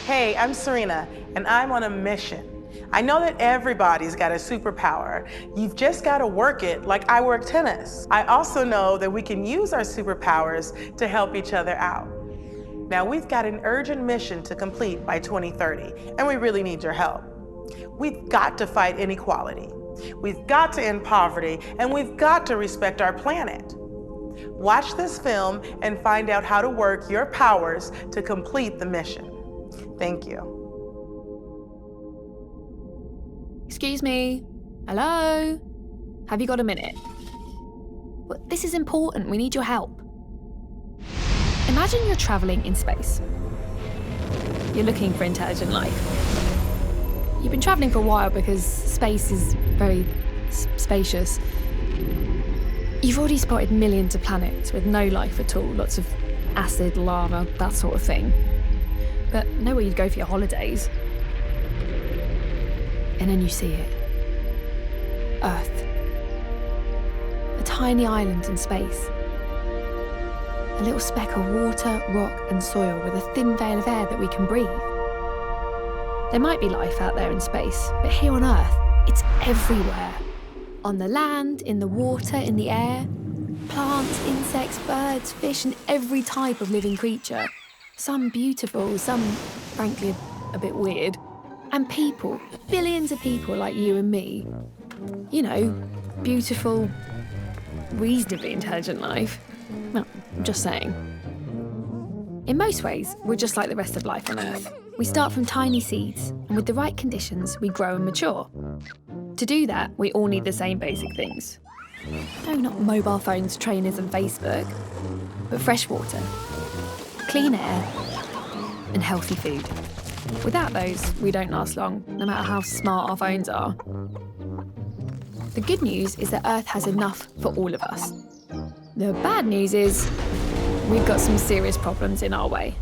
Hey, I'm Serena, and I'm on a mission. I know that everybody's got a superpower. You've just got to work it like I work tennis. I also know that we can use our superpowers to help each other out. Now, we've got an urgent mission to complete by 2030, and we really need your help. We've got to fight inequality. We've got to end poverty, and we've got to respect our planet. Watch this film and find out how to work your powers to complete the mission. Thank you. Excuse me. Hello? Have you got a minute? Well, this is important. We need your help. Imagine you're travelling in space. You're looking for intelligent life. You've been travelling for a while because space is very spacious. You've already spotted millions of planets with no life at all, lots of acid, lava, that sort of thing. But nowhere you'd go for your holidays. And then you see it. Earth. A tiny island in space. A little speck of water, rock and soil with a thin veil of air that we can breathe. There might be life out there in space, but here on Earth, it's everywhere. On the land, in the water, in the air. Plants, insects, birds, fish and every type of living creature. Some beautiful, some, frankly, a bit weird. And people, billions of people like you and me. You know, beautiful, reasonably intelligent life. Well, I'm just saying. In most ways, we're just like the rest of life on Earth. We start from tiny seeds, and with the right conditions, we grow and mature. To do that, we all need the same basic things. No, not mobile phones, trainers and Facebook, but fresh water, clean air, and healthy food. Without those, we don't last long, no matter how smart our phones are. The good news is that Earth has enough for all of us. The bad news is we've got some serious problems in our way.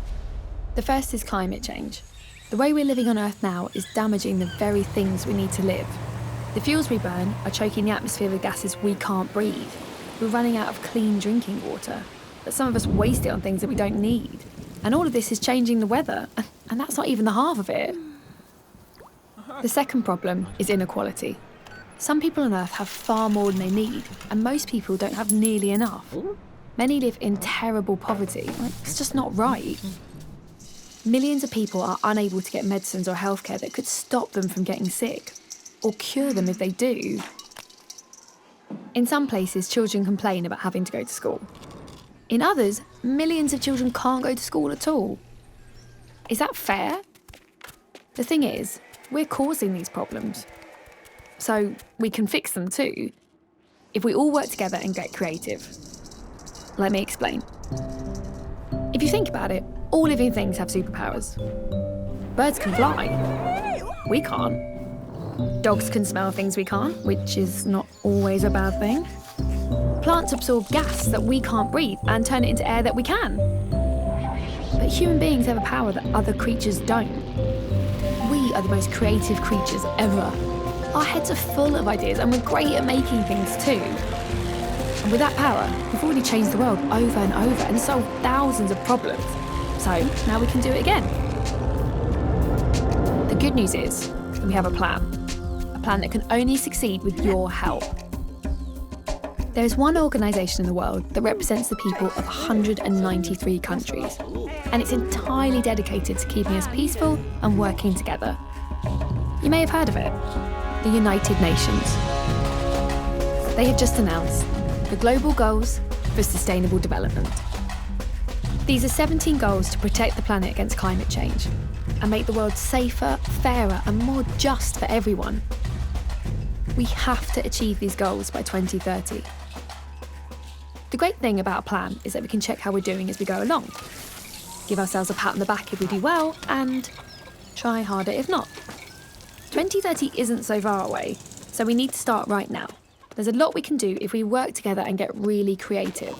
The first is climate change. The way we're living on Earth now is damaging the very things we need to live. The fuels we burn are choking the atmosphere with gases we can't breathe. We're running out of clean drinking water, but some of us waste it on things that we don't need. And all of this is changing the weather, and that's not even the half of it. The second problem is inequality. Some people on Earth have far more than they need, and most people don't have nearly enough. Many live in terrible poverty. It's just not right. Millions of people are unable to get medicines or healthcare that could stop them from getting sick, or cure them if they do. In some places, children complain about having to go to school. In others, millions of children can't go to school at all. Is that fair? The thing is, we're causing these problems. So we can fix them too, if we all work together and get creative. Let me explain. If you think about it, all living things have superpowers. Birds can fly. We can't. Dogs can smell things we can't, which is not always a bad thing. Plants absorb gas that we can't breathe and turn it into air that we can. But human beings have a power that other creatures don't. We are the most creative creatures ever. Our heads are full of ideas and we're great at making things too. And with that power, we've already changed the world over and over and solved thousands of problems. So now we can do it again. The good news is we have a plan that can only succeed with your help. There is one organisation in the world that represents the people of 193 countries, and it's entirely dedicated to keeping us peaceful and working together. You may have heard of it, the United Nations. They have just announced the Global Goals for Sustainable Development. These are 17 goals to protect the planet against climate change and make the world safer, fairer and more just for everyone. We have to achieve these goals by 2030. The great thing about a plan is that we can check how we're doing as we go along, give ourselves a pat on the back if we do well, and try harder if not. 2030 isn't so far away, so we need to start right now. There's a lot we can do if we work together and get really creative.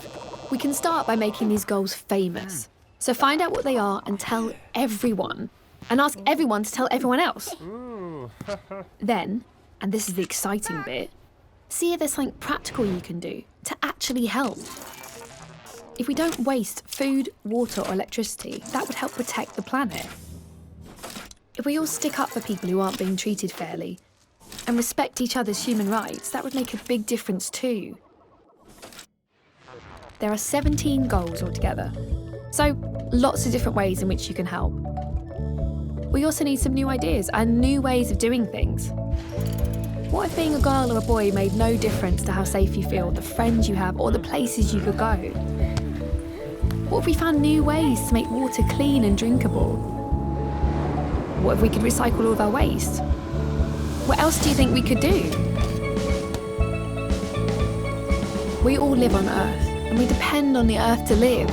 We can start by making these goals famous. So find out what they are and tell everyone, and ask everyone to tell everyone else. Then, and this is the exciting bit, see if there's something practical you can do to actually help. If we don't waste food, water or electricity, that would help protect the planet. If we all stick up for people who aren't being treated fairly and respect each other's human rights, that would make a big difference too. There are 17 goals altogether, so lots of different ways in which you can help. We also need some new ideas and new ways of doing things. What if being a girl or a boy made no difference to how safe you feel, the friends you have, or the places you could go? What if we found new ways to make water clean and drinkable? What if we could recycle all of our waste? What else do you think we could do? We all live on Earth, and we depend on the Earth to live.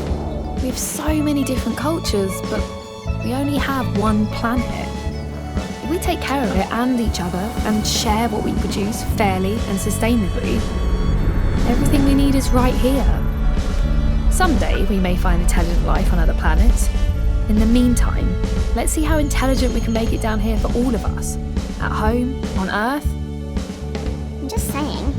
We have so many different cultures, but we only have one planet. If we take care of it and each other and share what we produce fairly and sustainably, everything we need is right here. Someday we may find intelligent life on other planets. In the meantime, let's see how intelligent we can make it down here for all of us. At home, on Earth. I'm just saying.